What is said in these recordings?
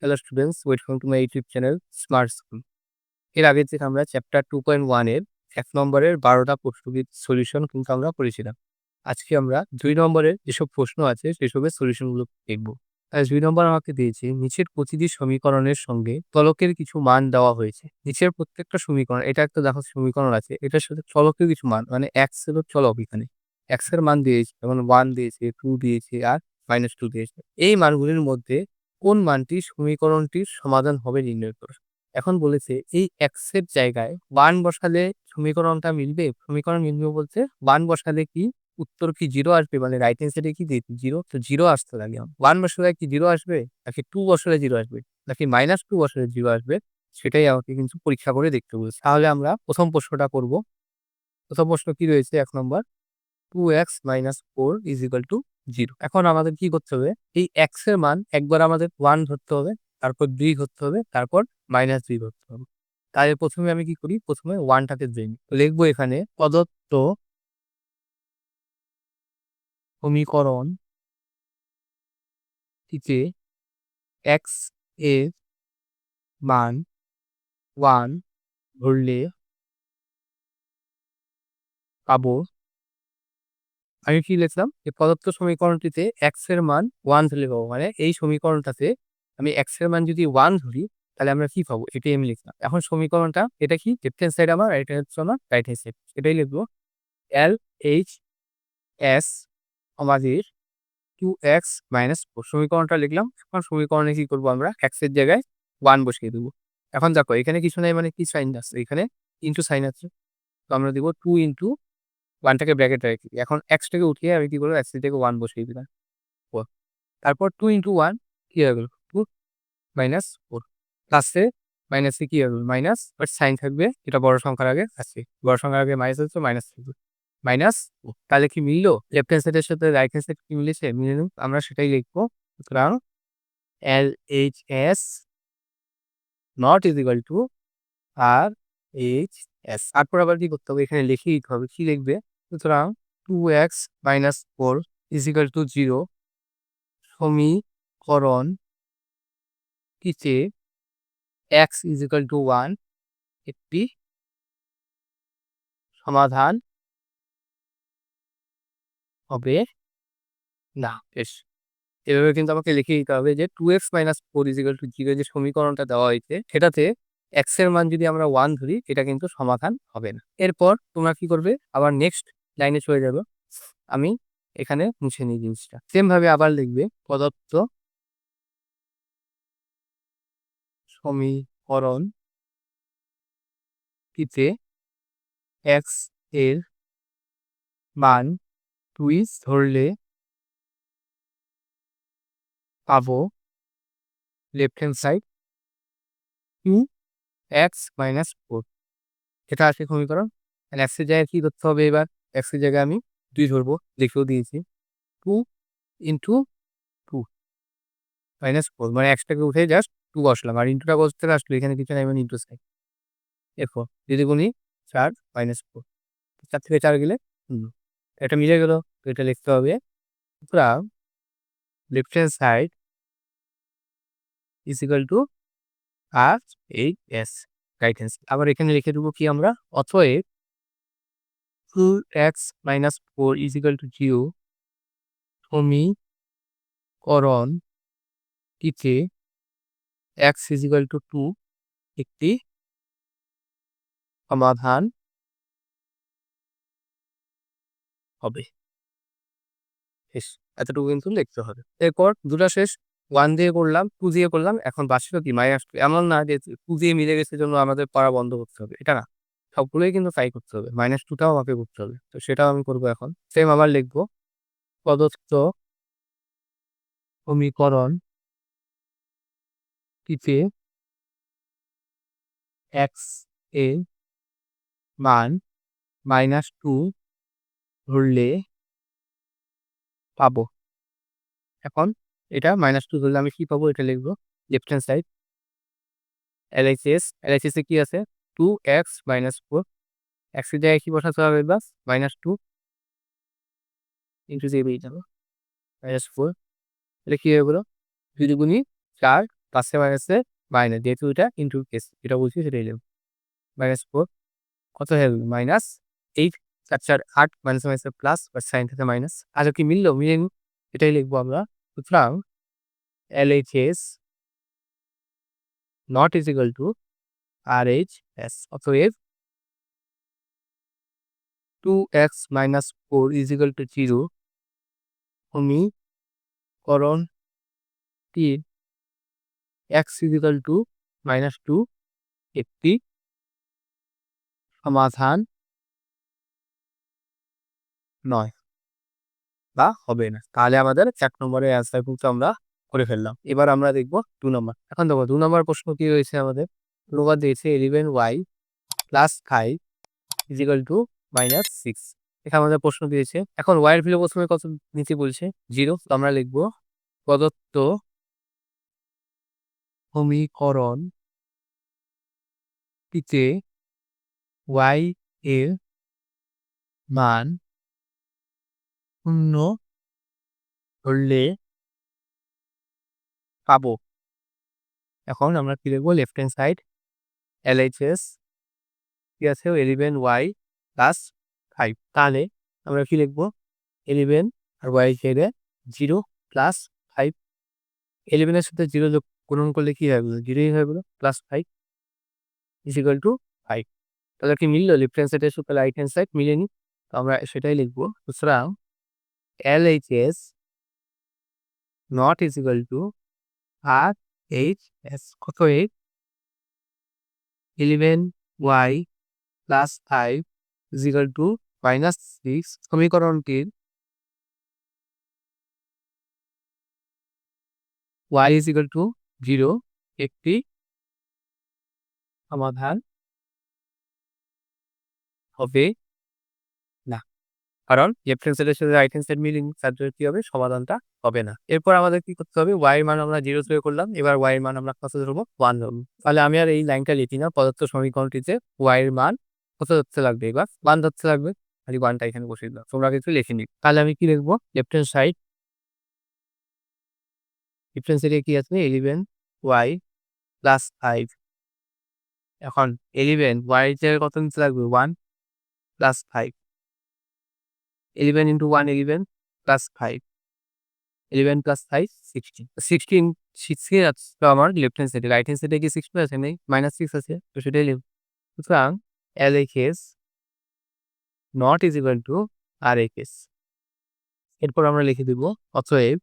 Hello students, welcome to my YouTube channel smart school. এর আগে থেকে আমরা চ্যাপ্টার 2.1 এর 1 নম্বরের 12টা প্রশ্নের সলিউশন কিন্তু আমরা করেছিলাম। আজকে আমরা 2 নম্বরের যেসব প্রশ্ন আছে সেসবের সলিউশনগুলো দেখব। 2 নম্বর আমাকে দিয়েছে নিচের প্রতিটি সমীকরণের সঙ্গে চলকের কিছু মান দেওয়া হয়েছে। নিচের প্রত্যেকটা সমীকরণ এটা একটা দেখো সমীকরণ আছে এটার সাথে চলকের কিছু মান মানে x এর চলক এখানে। x এর মান দিয়েছে যেমন 1 দিয়েছে, 2 দিয়েছে আর -2 দিয়েছে। এই মানগুলির মধ্যে কোন মানটি সমীকরণটির সমাধান হবে নির্ণয় করো। এখন বলেছে এই x এর জায়গায় 1 বসালে সমীকরণটা মিলবে? সমীকরণ মিলবে বলতে 1 বসালে কি উত্তর কি 0 আসবে? মানে রাইট হ্যান্ড সাইডে কি দিয়েছি 0? তো 0 আসতে লাগে। 1 বসালে কি 0 আসবে? নাকি 2 বসালে 0 আসবে? নাকি -2 বসালে 0 আসবে? সেটাই আমাকে কিন্তু পরীক্ষা করে দেখতে বলেছে। তাহলে আমরা ১ম প্রশ্নটা করব। ১ম প্রশ্ন কি রয়েছে ১ নম্বর 2x - 4 = 0। এখন আমাদের কি করতে হবে? এই x এর মান একবার আমাদের 1 ধরতে হবে, তারপর 2 ধরতে হবে, তারপর -2 ধরতে হবে। তাহলে ১ম এ আমি কি করি? ১ম এ 1 টাকে ধরে নিই। লিখব এখানে প্রদত্ত সমীকরণটিতে x এর মান 1 ধরলে পাবো। আমি কি লিখলাম? যে প্রদত্ত সমীকরণটিতে x এর মান 1 ধরলে পাবো। মানে এই সমীকরণটাতে আমি x এর মান যদি 1 ধরি, তাহলে আমরা কি পাবো? এটাই আমি লিখলাম। এখন সমীকরণটা এটা কি? লেফট হ্যান্ড সাইড আমার, এটা হচ্ছে আমার রাইট হ্যান্ড সাইড। এটাই লিখবো। LHS আমাদের 2x - 4 সমীকরণটা লিখলাম। এখন সমীকরণে কি করব আমরা? x এর জায়গায় 1 বসিয়ে দেব। এখন দেখো এখানে কিছু নাই মানে কি সাইন আছে? এখানে ইনটু সাইন আছে। তো আমরা দিব 2 ইনটু 1 টাকে ব্র্যাকেটে রেখে দিই। এখন x টাকে উঠিয়ে আমি কি করব? x এর জায়গায় 1 বসিয়ে দিলাম। 4 তারপর 2 ইনটু 1 কি হয়ে গেল? 2 -4 প্লাসে মাইনাসে কি হবে? মাইনাস বাট সাইন থাকবে। এটা বড় সংখ্যার আগে আছে। বড় সংখ্যার আগে মাইনাস আছে, মাইনাস থাকবে। তাহলে কি মিলল? লেফট হ্যান্ড সাইডের সাথে রাইট হ্যান্ড সাইড কি মিলেছে? মিলে নিক। আমরা সেটাই লিখবো। সুতরাং LHS not is equal to RHS। তারপর আবার কি করতে হবে? এখানে লিখে দিতে হবে। কি লিখবে? সুতরাং 2x - 4 is equal to 0 সমীকরণটিতে x is equal to 1 একটি সমাধান হবে না। বেশ। এভাবে কিন্তু আমাকে লিখে দিতে হবে যে 2x - 4 = 0 যে সমীকরণটা দেওয়া হয়েছে সেটাতে x এর মান যদি আমরা 1 ধরি এটা কিন্তু সমাধান হবে না। এরপর তোমরা কি করবে? আবার নেক্সট লাইনে চলে যাবে। আমি এখানে মুছে নিই জিনিসটা। সেম ভাবে আবার লিখবে প্রদত্ত সমীকরণটিতে x এর মান 2 ধরলে পাবো লেফট হ্যান্ড সাইড 2x - 4 এটা আছে সমীকরণ। তাহলে x এর জায়গায় কি করতে হবে এবার? x এর জায়গায় আমি 2 ধরবো, লিখেও দিয়েছি। 2 ইনটু 2 -4 মানে x টাকে উঠে জাস্ট 2 বসলাম। আর ইনটুটা বসতে আসলো এখানে কিছু নাই মানে ইনটু সাইন। এরপর যদি গুনি 4 -4 4 থেকে 4 গেলে 0 এটা মিলে গেল। তো এটা লিখতে হবে সুতরাং left hand side is equal to RHS right hand side. আবার এখানে লিখে দেবো কি আমরা? অতএব 2x - 4 is equal to 0 সমীকরণটিতে x is equal to 2 একটি সমাধান হবে। বেশ, এতটুকু কিন্তু লিখতে হবে। এরপর দুটা শেষ। 1 দিয়ে করলাম, 2 দিয়ে করলাম। এখন বাকিটা কি? -2 এমন না যে 2 দিয়ে মিলে গেছে জন্য আমাদের পড়া বন্ধ করতে হবে। এটা না। সবগুলোই কিন্তু ট্রাই করতে হবে। -2 টাও আমাকে করতে হবে। তো সেটাও আমি করব এখন। সেম আবার লিখব। প্রদত্ত সমীকরণটিতে x এর মান -2 ধরলে পাবো। এখন এটা -2 ধরলে আমি কি পাবো? এটা লিখব। লেফট হ্যান্ড সাইড LHS এ কি আছে? 2x - 4 x এর জায়গায় কি বসাতে হবে এবার? -2 ইনটু দিয়ে যাব -4 তাহলে কি হয়ে গেল? 2 দুগুণী 4 প্লাসে মাইনাসে মাইনাস, যেহেতু এটা ইন্টু কেস, যেটা বলছি সেটাই লিখব। -4 কত হয়ে গেল? -8, 4 4 8, মাইনাসে মাইনাসে প্লাস, আর সাইন থেকে মাইনাস। আচ্ছা কি মিললো? মিলেনি, এটাই লিখবো আমরা। সুতরাং LHS not is equal to RHS। অতএব 2x - 4 ইজ ইকুয়াল টু 0 সমীকরণ 3 x ইজ ইকুয়াল টু -2 একটি সমাধান নয় বা হবে না। তাহলে আমাদের 1 নম্বরের অ্যান্সার কিন্তু আমরা করে ফেললাম। এবার আমরা দেখব 2 নম্বর। এখন দেখো 2 নম্বর প্রশ্ন কি রয়েছে আমাদের? প্রকার দিয়েছে 11y + 5 ইজ ইকুয়াল টু -6। এখানে আমাদের প্রশ্ন দিয়েছে। এখন y এর ভ্যালু প্রথমে কত নিতে বলছে? 0। তো আমরা লিখব প্রদত্ত সমীকরণটিতে y এর মান 0 ধরলে পাবো। এখন আমরা কি লিখবো? লেফট হ্যান্ড সাইড LHS কি আছে? 11y + 5। তাহলে আমরা কি লিখবো? 11 আর y ছেড়ে 0 + 5। 11 এর সাথে 0 যোগ গুণন করলে কি হয়ে গেল? 0 ই হয়ে গেল, +5 ইজ ইকুয়াল টু 5। তাহলে কি মিললো? লেফট হ্যান্ড সাইডের সাথে রাইট হ্যান্ড সাইড মিলেনি। তো আমরা সেটাই লিখবো। সুতরাং LHS not is equal to RHS। অতএব 11y + 5 ইজ ইকুয়াল টু -6 সমীকরণটির y ইজ ইকুয়াল টু 0 একটি সমাধান হবে না। কারণ লেফট হ্যান্ড সাইডের সাথে রাইট হ্যান্ড সাইড মিলেনি, তার জন্য কি হবে? সমাধানটা হবে না। এরপর আমাদের কি করতে হবে? y এর মান আমরা 0 ধরে করলাম। এবার y এর মান আমরা কত ধরবো? 1 ধরবো। তাহলে আমি আর এই লাইনটা লিখি না। প্রদত্ত সমীকরণটিতে y এর মান কত ধরতে লাগবে? এবার 1 ধরতে লাগবে। খালি 1 টা এখানে বসিয়ে দিলাম। তোমরা কিন্তু লিখে নিও। তাহলে আমি কি লিখবো? লেফট হ্যান্ড সাইডে কি আছে? 11y + 5। এখন 11 y এর জায়গায় কত নিতে লাগবে? 1 + 5। 11 × 1 11 + 5। 11 + 5 16। 16 16 আসলো আমার লেফট হ্যান্ড সাইডে। রাইট হ্যান্ড সাইডে কি 16 আছে? নেই, -6 আছে। তো সেটাই লিখব। সুতরাং LHS not is equal to RHS। এরপর আমরা লিখে দিব অতএব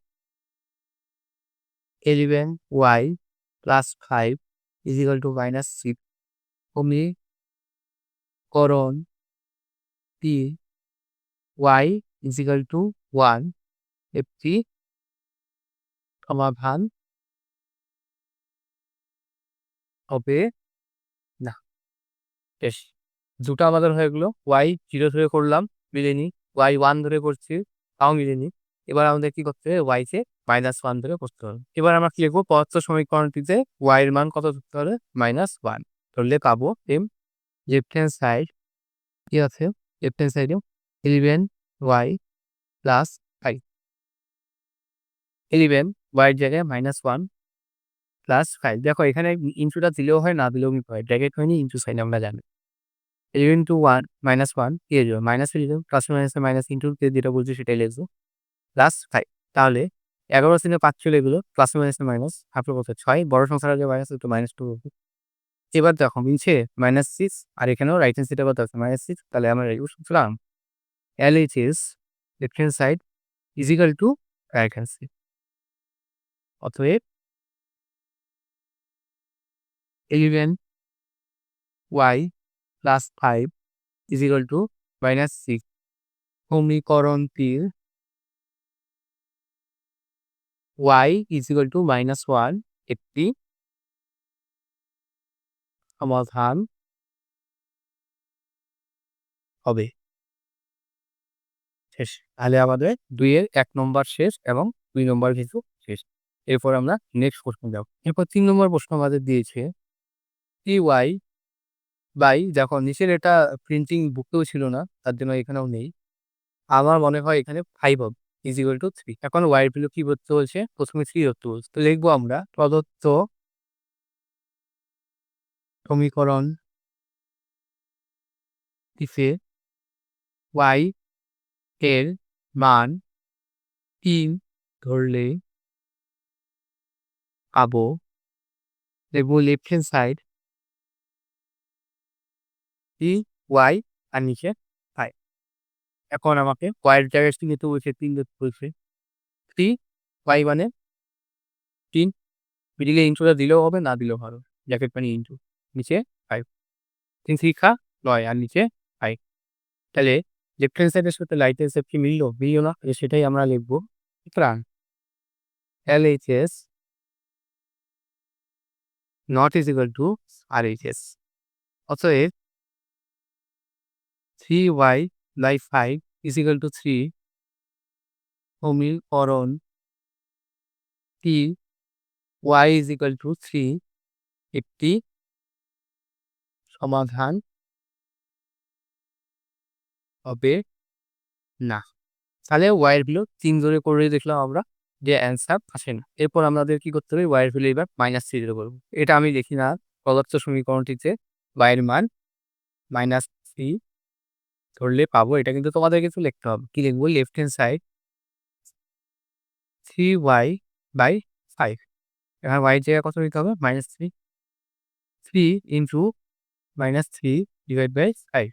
11y + 5 ইজ ইকুয়াল টু -6 সমীকরণটি y ইজ ইকুয়াল টু 1 একটি সমাধান হবে না। বেশ, ২ টা আমাদের হয়ে গেল। y 0 ধরে করলাম, মিলেনি। y 1 ধরে করছি, তাও মিলেনি। এবার আমাদের কি করতে হবে? y কে -1 ধরে করতে হবে। এবার আমরা কি লিখব? প্রদত্ত সমীকরণটিতে y এর মান কত ধরতে হবে? -1 ধরলে পাবো লেফট হ্যান্ড সাইড কি আছে? লেফট হ্যান্ড সাইডে 11y + 5। 11 y এর জায়গায় -1 + 5। দেখো এখানে ইনটুটা দিলেও হয়, না দিলেও হয়। ব্র্যাকেট হয়নি, ইনটু সাইন আমরা জানি। 11 × 1 -1 কি হয়ে যাবে? মাইনাস হয়ে যাবে। প্লাসে মাইনাসে মাইনাস, ইনটু যেটা বলছি সেটাই লিখবো। +5। তাহলে 11 থেকে 5 চলে গেল। প্লাসে মাইনাসে মাইনাস, হাফের কত? 6। বড় সংখ্যার আগে মাইনাস, একটু -2 হবে। এবার দেখো মিলছে? -6 আর এখানেও রাইট হ্যান্ড সাইডে কত আছে? -6। তাহলে আমরা লিখব সুতরাং LHS left hand side is equal to right hand side. অতএব 11y + 5 ইজ ইকুয়াল টু -6 সমীকরণটির y ইজ ইকুয়াল টু -1 একটি সমাধান হবে। শেষ। তাহলে আমাদের ২ এর ১ নম্বর শেষ এবং ২ নম্বর কিন্তু শেষ। এরপর আমরা নেক্সট প্রশ্ন যাব। এরপর ৩ নম্বর প্রশ্ন আমাদের দিয়েছে দেখো নিচের এটা প্রিন্টিং বুকেও ছিল না, তার জন্য এখানেও নেই। আমার মনে হয় এখানে 5 হবে ইজ ইকুয়াল টু 3। এখন y এর ভ্যালু কি করতে বলছে? প্রথমে 3 ধরতে বলছে। তো লিখবো আমরা প্রদত্ত সমীকরণ টিতে y এর মান 3 ধরলে পাবো, দেখবো লেফট হ্যান্ড সাইড 3y আর নিচে 5। এখন আমাকে y এর জায়গায় নিতে বলছে 3 দিতে বলছে। 3y মানে 3, মিডিলে ইন্টুটা দিলেও হবে, না দিলেও হবে। ব্র্যাকেট মানে ইন্টু, নিচে 5। 3 3 9 আর নিচে 5। তাহলে লেফট হ্যান্ড সাইডের সাথে রাইট হ্যান্ড সাইড কি মিললো? মিললো না। সেটাই আমরা লিখবো। সুতরাং LHS not is equal to RHS। অতএব 3y by 5 is equal to 3 সমীকরণ টি y is equal to 3 একটি সমাধান হবে না। তাহলে y এর ভ্যালু 3 ধরে করে দেখলাম আমরা যে অ্যান্সার আসে না। এরপর আমাদের কি করতে হবে? y এর ভ্যালু এবার -3 ধরে করব। এটা আমি লিখি না প্রদত্ত সমীকরণটিতে y এর মান -3 ধরলে পাবো। এটা কিন্তু তোমাদের কিছু লিখতে হবে। কি লিখবো? Left hand side 3y by 5। এখানে y এর জায়গায় কত নিতে হবে? -3। 3 ইনটু -3 ডিভাইড বাই 5।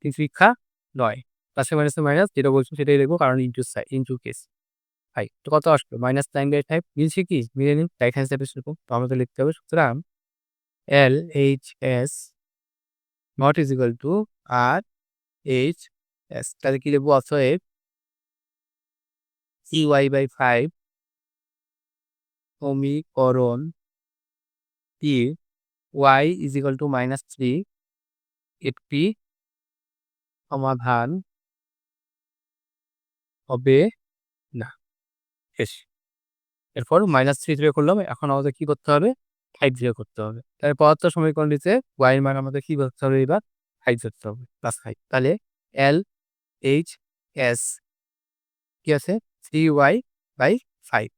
3 3 9। প্লাসে মাইনাসে মাইনাস, যেটা বলছো সেটাই লিখবো কারণ ইনটু কেস 5। তো কত আসলো? -9/5 মিলছে কি? মিলে নিন। রাইট হ্যান্ড সাইডে সেরকম তো আমাদের লিখতে হবে। সুতরাং LHS not is equal to RHS। তাহলে কি লিখবো? অতএব 3y/5 সমীকরণ টি y ইজ ইকুয়াল টু -3 একটি সমাধান হবে না। শেষ। এরপর -3 ধরে করলাম। এখন আমাদের কি করতে হবে? 5 ধরে করতে হবে। তাহলে পদার্থ সমীকরণটিতে y এর মান আমাদের কি করতে হবে এবার? 5 ধরতে হবে। +5। তাহলে LHS কি আছে? 3y/5।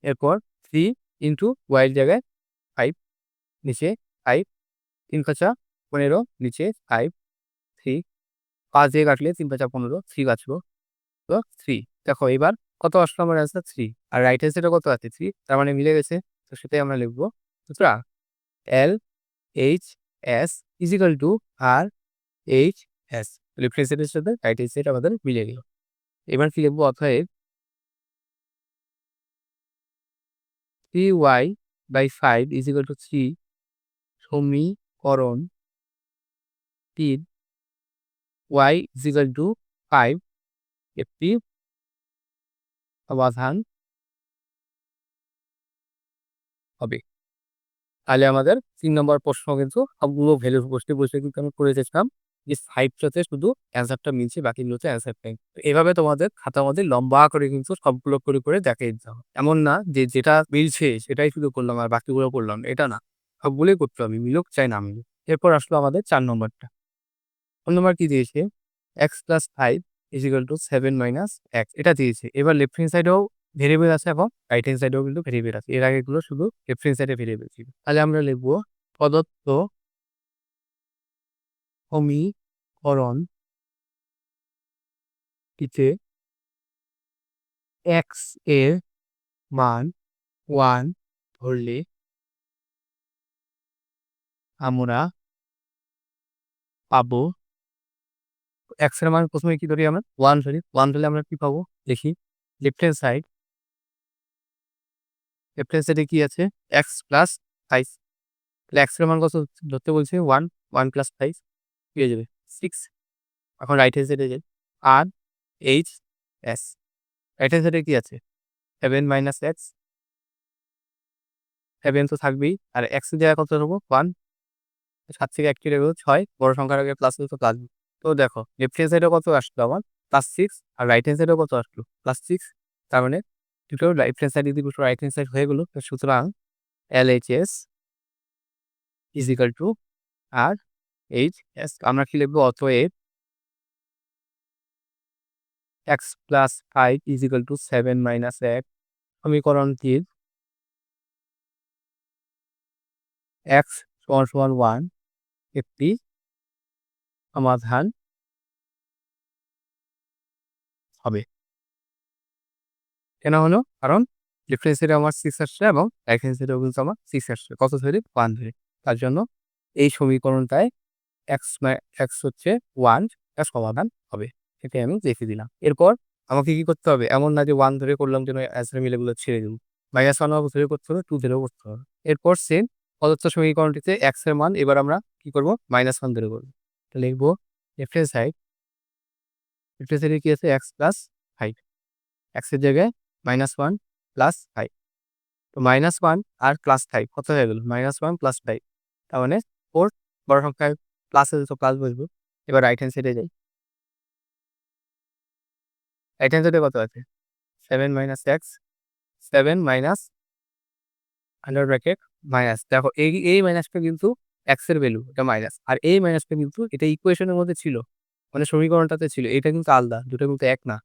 এরপর 3 ইনটু y এর জায়গায় 5, নিচে 5, 3 5 15, নিচে 5, 3, 5 দিয়ে কাটলে 3 5 15, 3 বাঁচলো। তো 3। দেখো এবার কত আসলো আমার অ্যান্সার? 3। আর রাইট হ্যান্ড সাইডে কত আছে? 3। তার মানে মিলে গেছে। তো সেটাই আমরা লিখবো। সুতরাং LHS is equal to RHS। Left hand সাইডের সাথে রাইট হ্যান্ড সাইড আমাদের মিলে গেল। এবার কি লিখবো? অতএব 3y/5 ইজ ইকুয়াল টু 3 সমীকরণ 3 y ইজ ইকুয়াল টু 5 একটি সমাধান হবে। তাহলে আমাদের 3 নম্বর প্রশ্ন কিন্তু সবগুলো ভ্যালু বসতে কিন্তু আমি করে দেখলাম যে 5 টাতে শুধু অ্যান্সারটা মিলছে, বাকিগুলোতে অ্যান্সার নেই। তো এভাবে তোমাদের খাতার মধ্যে লম্বা করে কিন্তু সবগুলো করে দেখিয়ে দিতে হবে। এমন না যে যেটা মিলছে সেটাই শুধু করলাম আর বাকিগুলো করলাম না, এটা না। সবগুলোই করতে হবে, মিলুক চাই না মিলুক। এরপর আসলো আমাদের 4 নম্বরটা। 4 নম্বর কি দিয়েছে? x + 5 = 7 - x এটা দিয়েছে। এবার লেফট হ্যান্ড সাইডেও ভেরিয়েবল আছে এবং রাইট হ্যান্ড সাইডেও কিন্তু ভেরিয়েবল আছে। এর আগেগুলো শুধু লেফট হ্যান্ড সাইডে ভেরিয়েবল ছিল। তাহলে আমরা লিখব প্রদত্ত সমীকরণটিতে x এর মান 1 ধরলে আমরা পাবো, x এর মান প্রথমে কি ধরি আমরা? 1 ধরি। 1 ধরলে আমরা কি পাবো? দেখি। লেফট হ্যান্ড সাইডে কি আছে? x + 5। তাহলে x এর মান কত ধরতে বলছে? 1, 1 + 5 কি হয়ে যাবে? 6। এখন রাইট হ্যান্ড সাইডে যাই। আর এইচ এস রাইট হ্যান্ড সাইডে কি আছে? 7 - x, 7 তো থাকবেই। আর x এর জায়গায় কত ধরবো? 1। 7 থেকে 1 কেটে গেল 6। বড় সংখ্যার আগে প্লাস হলে তো প্লাস। তো দেখো লেফট হ্যান্ড সাইডে কত আসলো আমার? +6 আর রাইট হ্যান্ড সাইডেও কত আসলো? +6। তার মানে দুটো লেফট হ্যান্ড সাইড যদি দুটো রাইট হ্যান্ড সাইড হয়ে গেল। সুতরাং LHS = RHS। আমরা কি লিখবো? অতএব x + 5 = 7 - x সমীকরণটির x সমান সমান 1 একটি সমাধান হবে। কেন হলো? কারণ লেফট হ্যান্ড সাইডে আমার 6 আসছে এবং রাইট হ্যান্ড সাইডেও কিন্তু আমার 6 আসছে। কত ধরে? 1 ধরে। তার জন্য এই সমীকরণটায় x হচ্ছে 1 টা সমাধান হবে। এটাই আমি লিখে দিলাম। এরপর আমাকে কি করতে হবে? এমন না যে 1 ধরে করলাম যেন অ্যান্সার মিলে এগুলো ছেড়ে দিব। -1 ধরে করতে হবে, 2 ধরেও করতে হবে। এরপর সেম প্রদত্ত সমীকরণটিতে x এর মান এবার আমরা কি করব? -1 ধরে করব। তো লিখব লেফট হ্যান্ড সাইডে কি আছে? x + 5 x এর জায়গায় -1 + 5 তো -1 আর +5 কত হয়ে গেল? -1 + 5 তার মানে 4 বড় সংখ্যায় প্লাস আছে তো প্লাস বসবো। এবার রাইট হ্যান্ড সাইডে যাই। রাইট হ্যান্ড সাইডে কত আছে? 7 - x 7 minus under bracket minus দেখো এই মাইনাসটা কিন্তু x এর ভ্যালু এটা মাইনাস। আর এই মাইনাসটা কিন্তু এটা ইকুয়েশনের মধ্যে ছিল। মানে সমীকরণটাতে ছিল। এটা কিন্তু আলাদা। দুটো কিন্তু এক না।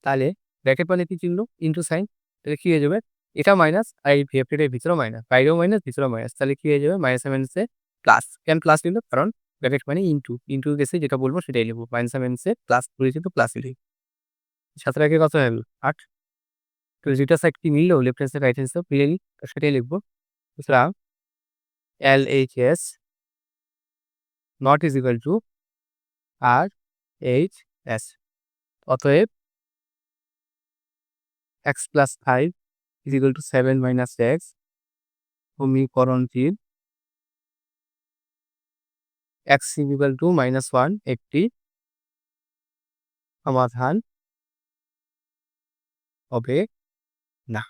তাহলে ব্র্যাকেট মানে কি চিহ্ন? Into sign. তাহলে কি হয়ে যাবে? এটা মাইনাস আর এই ব্র্যাকেটের ভিতরেও মাইনাস। বাইরেও মাইনাস, ভিতরেও মাইনাস। তাহলে কি হয়ে যাবে? মাইনাসে মাইনাসে প্লাস। কেন প্লাস নিল? কারণ ব্র্যাকেট মানে ইনটু। ইনটু কেসে যেটা বলবো সেটাই লিখব। মাইনাসে মাইনাসে প্লাস করেছি তো প্লাসই লিখব। ৭ এর আগে কত হয়ে গেল? ৮ তো যেটা সাইড কি মিললো left hand side right hand side মিলেনি তো সেটাই লিখব। সুতরাং LHS not is equal to RHS অতএব x + 5 is equal to 7 - x সমীকরণটির x is equal to -1 একটি সমাধান হবে না।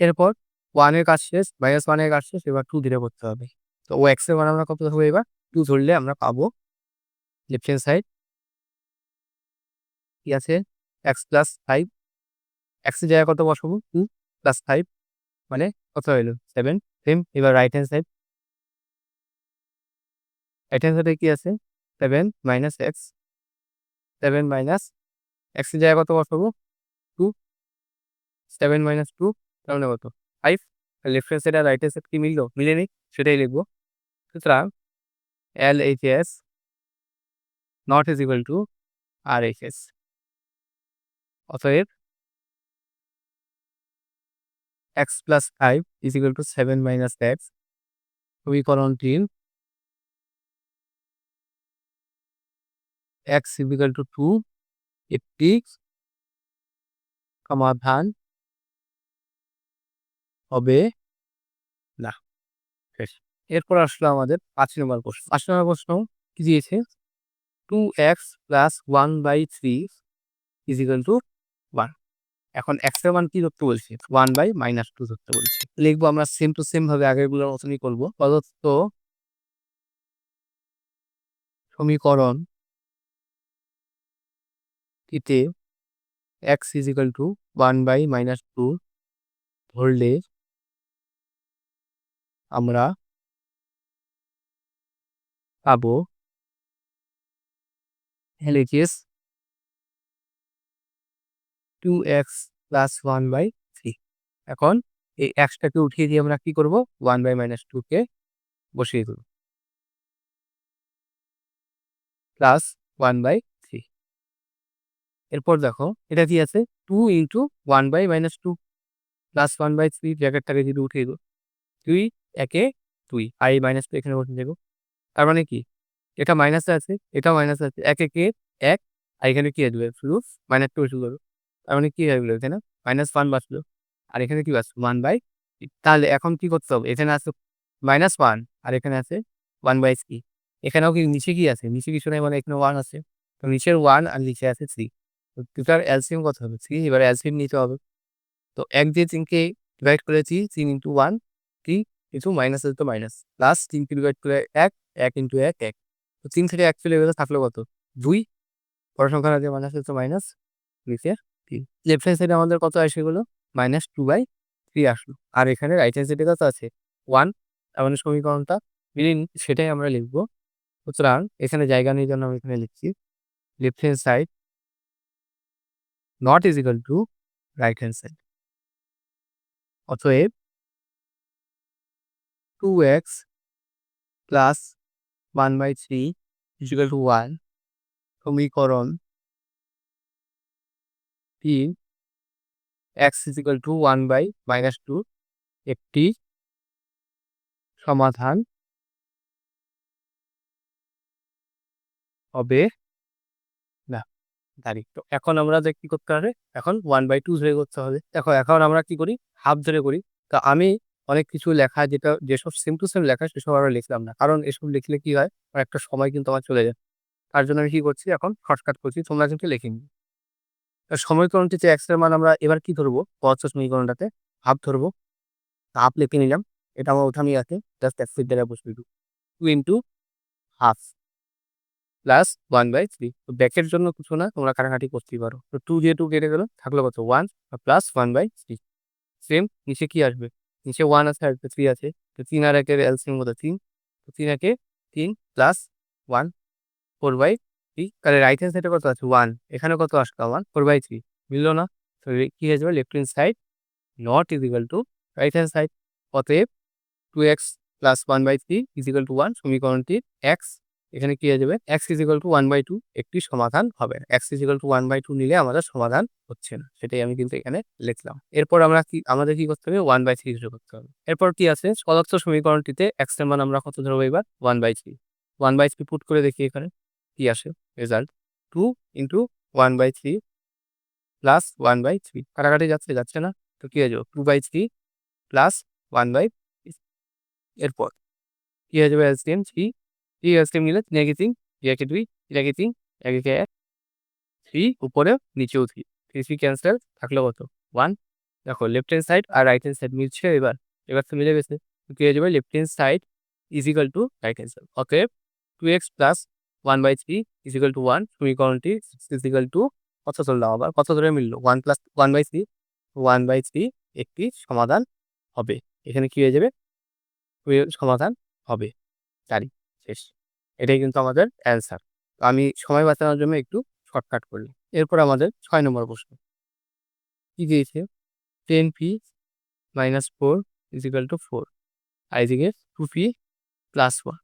এরপর 1 এর কাজ শেষ, -1 এর কাজ শেষ, এবার 2 দিয়ে করতে হবে। তো ও x এর মান আমরা কত ধরবো এবার? 2 ধরলে আমরা পাবো লেফট হ্যান্ড সাইড কি আছে? x + 5 x এর জায়গায় কত বসাবো? 2 + 5 মানে কত হইল? 7 সেম এবার right hand side. Right hand সাইডে কি আছে? 7 - x 7 মাইনাস x এর জায়গায় কত বসাবো? 2 7 - 2 তার মানে কত? 5 লেফট হ্যান্ড সাইড আর রাইট হ্যান্ড সাইড কি মিললো? মিলেনি? সেটাই লিখব। সুতরাং LHS not is equal to RHS অতএব x + 5 is equal to 7 - x সমীকরণটির x is equal to 2 একটি সমাধান হবে না। শেষ। এরপর আসলো আমাদের ৫ নম্বর প্রশ্ন। ৫ নম্বর প্রশ্ন কি দিয়েছে? 2x + 1/3 is equal to 1 এখন x এর মান কি ধরতে বলছে? 1/-2 ধরতে বলছে। লিখবো আমরা সেম টু সেম ভাবে আগেরগুলোর মতনই করব। প্রদত্ত সমীকরণটিতে x is equal to 1/-2 ধরলে আমরা পাবো LHS 2x + 1/3 এখন এই x টাকে উঠিয়ে দিয়ে আমরা কি করব? 1/-2 কে বসিয়ে দেব। প্লাস 1/3 এরপর দেখো এটা কি আছে? 2 × 1/-2 প্লাস 1/3 ব্র্যাকেটটাকে যদি উঠিয়ে দেব 2 একে 2 আর এই মাইনাসটা এখানে বসিয়ে দেব। তার মানে কি? এটা মাইনাসে আছে, এটাও মাইনাসে আছে। ১ একে ১ আর এখানে কি আসবে? শুধু -2 এসে যাবে। তার মানে কি হয়ে গেল এখানে? -1 বাঁচলো। আর এখানে কি বাঁচলো? 1/3 তাহলে এখন কি করতে হবে? এখানে আছে -1 আর এখানে আছে 1/3 এখানেও কি নিচে কি আছে? নিচে কিছু নাই মানে এখানে 1 আছে। তো নিচের 1 আর নিচে আছে 3 তো দুটার এলসিএম কত হবে? 3 এবার এলসিএম নিতে হবে। তো ১ দিয়ে ৩ কে ডিভাইড করেছি 3 × 1 3 কিন্তু মাইনাস আছে তো মাইনাস। প্লাস ৩ কে ডিভাইড করে ১ ১ × ১ ১ তো ৩ থেকে ১ চলে গেলে থাকলো কত? ২ বড় সংখ্যার আগে মাইনাস আছে তো মাইনাস নিচে ৩ লেফট হ্যান্ড সাইডে আমাদের কত আসে এগুলো? -2/3 আসলো। আর এখানে রাইট হ্যান্ড সাইডে কত আছে? 1 তার মানে সমীকরণটা মিলেনি সেটাই আমরা লিখব। সুতরাং এখানে জায়গা নেই জন্য আমি এখানে লিখছি left hand side not is equal to right hand side অতএব 2x প্লাস 1/3 ইকুয়াল টু 1 সমীকরণ 3 x ইকুয়াল টু 1/-2 একটি সমাধান হবে না। তারিখ। তো এখন আমরা যে কি করতে হবে? এখন 1/2 ধরে করতে হবে। দেখো এখন আমরা কি করি? হাফ ধরে করি। তো আমি অনেক কিছু লেখা যেসব সেম টু সেম লেখা সেসব আর লিখলাম না। কারণ এসব লিখলে কি হয়? একটা সময় কিন্তু আমার চলে যায়। তার জন্য আমি কি করছি? এখন শর্টকাট করছি। তোমরা কিন্তু লিখে নিও। সমীকরণটিতে x এর মান আমরা এবার কি ধরবো? প্রদত্ত সমীকরণটাতে হাফ ধরবো। হাফ লিখে নিলাম। এটা আমার ওঠানেই আছে। জাস্ট x এর জায়গায় বসিয়ে দিব। 2 ইনটু হাফ প্লাস 1/3 তো ব্যাকের জন্য কিছু না, তোমরা কাটাকাটি করতেই পারো। তো 2 দিয়ে 2 কেটে গেল, থাকলো কত? 1 প্লাস 1/3 সেম নিচে কি আসবে? নিচে 1 আছে আর 3 আছে। তো 3 আর 1 এর এলসিএম কত? 3 তো 3 একে 3 প্লাস 1 4/3 তাহলে রাইট হ্যান্ড সাইডে কত আছে? 1 এখানে কত আসলো আমার? 4/3 মিললো না? তো কি হয়ে যাবে? Left hand side not is equal to right hand side. অতএব 2x plus 1/3 is equal to 1 সমীকরণটির x এখানে কি হয়ে যাবে? x ইজ ইকুয়াল টু 1/2 একটি সমাধান হবে। x ইজ ইকুয়াল টু 1/2 নিলে আমাদের সমাধান হচ্ছে না। সেটাই আমি কিন্তু এখানে লিখলাম। এরপর আমাদের কি করতে হবে? 1/3 হিসেবে করতে হবে। এরপর কি আছে? প্রদত্ত সমীকরণটিতে x এর মান আমরা কত ধরবো এবার? 1/3 1/3 পুট করে দেখি এখানে কি আসে রেজাল্ট। 2 ইনটু 1/3 প্লাস 1/3 কাটাকাটি যাচ্ছে না? তো কি হয়ে যাবে? 2/3 প্লাস 1/3 এরপর কি হয়ে যাবে? এলসিএম 3 এলসিএম নিলে 3 একে 3 3 একে 2 3 একে 3 1 একে 1 3 উপরে নিচেও 3 3 ক্যান্সেল থাকলো কত? 1 দেখো লেফট হ্যান্ড সাইড আর রাইট হ্যান্ড সাইড মিলছে এবার তো মিলে গেছে। কি হয়ে যাবে? Left hand side is equal to right hand side. অতএব 2x plus 1/3 is equal to 1 সমীকরণটি ইজ ইকুয়াল টু কত ধরলাম আবার? কত ধরে মিললো? 1 প্লাস 1/3 1/3 একটি সমাধান হবে। এখানে কি হয়ে যাবে? সমাধান হবে। তারিখ শেষ। এটাই কিন্তু আমাদের অ্যান্সার। আমি সময় বাঁচানোর জন্য একটু শর্টকাট করলাম। এরপর আমাদের ৬ নম্বর প্রশ্ন। কি দিয়েছে? 10p - 4 = 4 আর এদিকে 2p + 1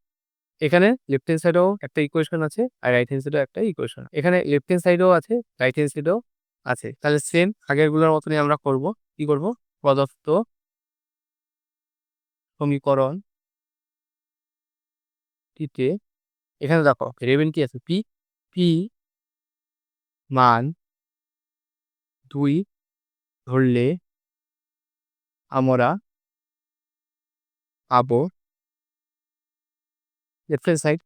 এখানে লেফট হ্যান্ড সাইডেও একটা ইকুয়েশন আছে আর রাইট হ্যান্ড সাইডেও একটা ইকুয়েশন। এখানে লেফট হ্যান্ড সাইডেও আছে, রাইট হ্যান্ড সাইডেও আছে। তাহলে সেম আগেরগুলোর মতনই আমরা করব। কি করব? প্রদত্ত সমীকরণটিতে এখানে দেখো ভেরিয়েবল কি আছে? p মান 2 ধরলে আমরা পাবো left hand side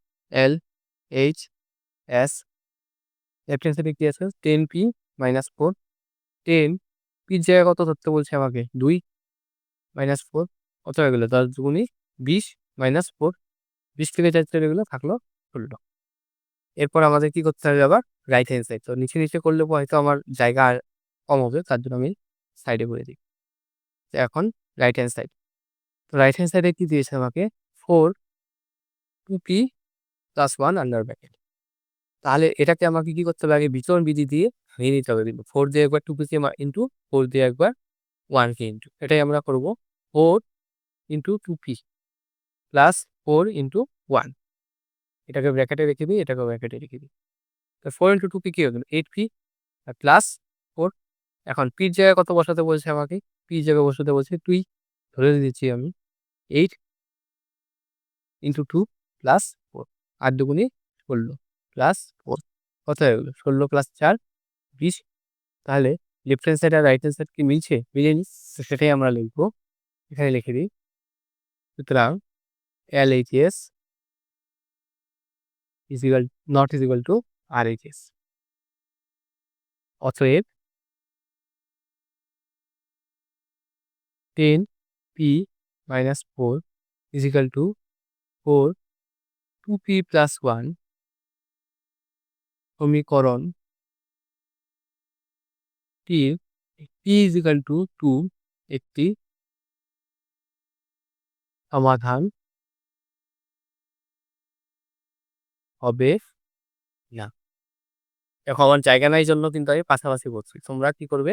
LHS left hand সাইডে কি আছে? 10p - 4 10 p এর জায়গায় কত ধরতে বলছে আমাকে? 2 - 4 কত হয়ে গেল? 10 দুগুণে 20 - 4 20 থেকে 4 চলে গেল, থাকলো 16। এরপর আমাদের কি করতে হবে আবার? Right hand side. তো নিচে করলে হয়তো আমার জায়গা কম হবে, তার জন্য আমি সাইডে করে দিই। তো এখন রাইট হ্যান্ড সাইড। তো রাইট হ্যান্ড সাইডে কি দিয়েছে আমাকে? 4 2p + 1 আন্ডার ব্র্যাকেট। তাহলে এটাকে আমাকে কি করতে হবে? আগে বিচরণ বিধি দিয়ে ভেঙে নিতে হবে কিন্তু 4 দিয়ে একবার 2p কে ইনটু 4 দিয়ে একবার 1 কে ইনটু। এটাই আমরা করব 4 ইনটু 2p প্লাস 4 ইনটু 1 এটাকে ব্র্যাকেটে রেখে দিই, এটাকে ব্র্যাকেটে রেখে দিই। তো 4 ইনটু 2p কি হবে? 8p আর প্লাস 4 এখন p এর জায়গায় কত বসাতে বলছে আমাকে? p এর জায়গায় বসাতে বলছে 2 ধরে দিচ্ছি আমি 8 ইনটু 2 প্লাস 4 8 দুগুণে 16 প্লাস 4 কত হয়ে গেল? 16 প্লাস 4 20 তাহলে লেফট হ্যান্ড সাইড আর রাইট হ্যান্ড সাইড কি মিলছে? মিলেনি। তো সেটাই আমরা লিখবো। এখানে লিখে দিই। সুতরাং LHS not is equal to RHS। অতএব 10p - 4 is equal to 4 2p + 1 সমীকরণটির p is equal to 2 একটি সমাধান হবে না। দেখো আমার জায়গা নাই জন্য কিন্তু আমি পাশাপাশি বলছি। তোমরা কি করবে?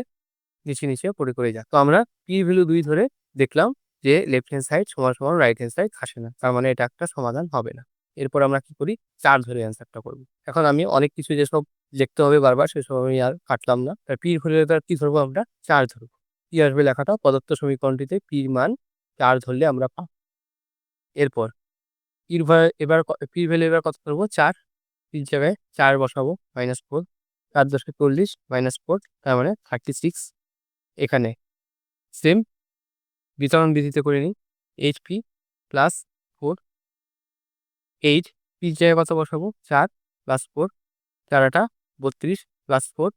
নিচে করে যাও। তো আমরা p ভ্যালু 2 ধরে দেখলাম যে লেফট হ্যান্ড সাইড সমান সমান রাইট হ্যান্ড সাইড আসে না, তার মানে এটা একটা সমাধান হবে না। এরপর আমরা কি করি, 4 ধরে অ্যান্সারটা করব। এখন আমি অনেক কিছু যেসব লিখতে হবে বারবার সেসব আমি আর কাটলাম না। পির ভ্যালু এবার কি ধরবো, আমরা 4 ধরবো। কি আসবে লেখাটা, প্রদত্ত সমীকরণটিতে পির মান 4 ধরলে আমরা পাবো। এরপর পির ভ্যালু এবার কত ধরবো, 4। পির জায়গায় 4 বসাবো, -4, 4 × 40 -4, তার মানে 36। এখানে সেম বিতরণ বিধিতে করে নিই, HP + 4, 8। পির জায়গায় কত বসাবো, 4 + 4, 4 × 32 + 4,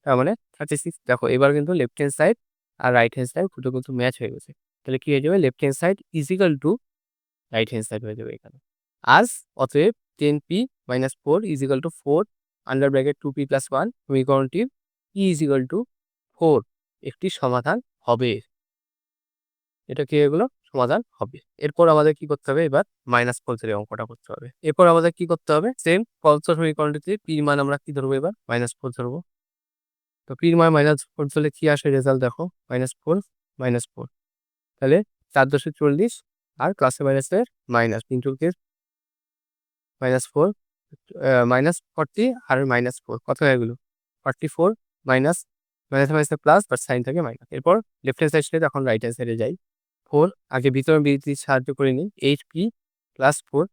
তার মানে 36। দেখো এবার কিন্তু লেফট হ্যান্ড সাইড আর রাইট হ্যান্ড সাইড দুটো কিন্তু ম্যাচ হয়ে গেছে। তাহলে কি হয়ে যাবে, left hand side = right hand side হয়ে যাবে এখানে। অতএব 10p - 4 = 4 আন্ডার ব্র্যাকেট 2p + 1 সমীকরণটির p = 4 একটি সমাধান হবে। এটা কি হয়ে গেল, সমাধান হবে। এরপর আমাদের কি করতে হবে, এবার -4 ধরে অঙ্কটা করতে হবে। এরপর আমাদের কি করতে হবে, সেম প্রদত্ত সমীকরণটিতে পির মান আমরা কি ধরবো, এবার -4 ধরবো। তো পির মান -4 ধরলে কি আসে রেজাল্ট দেখো, -4 -4, তাহলে 4 × 40 আর প্লাসে মাইনাসে মাইনাস, কিন্তু -4 -40 আর -4 কত হয়ে গেল, 44, মাইনাস মাইনাসে প্লাস বাট সাইন থাকে মাইনাস। এরপর লেফট হ্যান্ড সাইড ছেড়ে এখন রাইট হ্যান্ড সাইডে যাই। 4 আগে বিতরণ বিধির সাহায্য করে নিই, 8p + 4,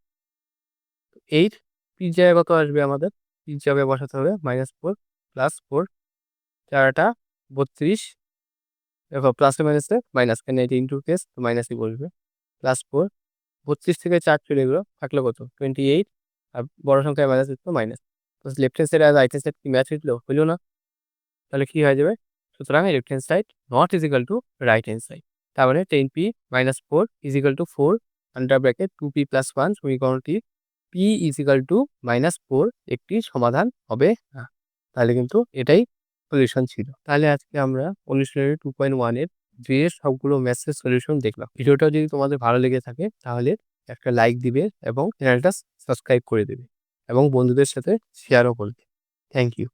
8 পির জায়গায় কত আসবে, আমাদের পির জায়গায় বসাতে হবে -4 + 4, 4 × 32, দেখো প্লাসে মাইনাসে মাইনাস, কেন এটা ইন্টু কেস তো মাইনাসই বসবে, +4, 32 থেকে 4 চলে গেলো, থাকলো কত, 28, আর বড় সংখ্যায় মাইনাস তো মাইনাস। তো লেফট হ্যান্ড সাইড আর রাইট হ্যান্ড সাইড কি ম্যাচ হইলো, হইলো না? তাহলে কি হয়ে যাবে, সুতরাং left hand side not = right hand side. তার মানে 10p - 4 = 4 আন্ডার ব্র্যাকেট 2p + 1 সমীকরণটি p = -4 একটি সমাধান হবে না। তাহলে কিন্তু এটাই সলিউশন ছিল। তাহলে আজকে আমরা অনুশীলনী 2.1 এর যে সবগুলো ম্যাথসের সলিউশন দেখলাম। ভিডিওটা যদি তোমাদের ভালো লেগে থাকে তাহলে একটা লাইক দিবে এবং চ্যানেলটা সাবস্ক্রাইব করে দেবে এবং বন্ধুদের সাথে শেয়ারও করবে। Thank you.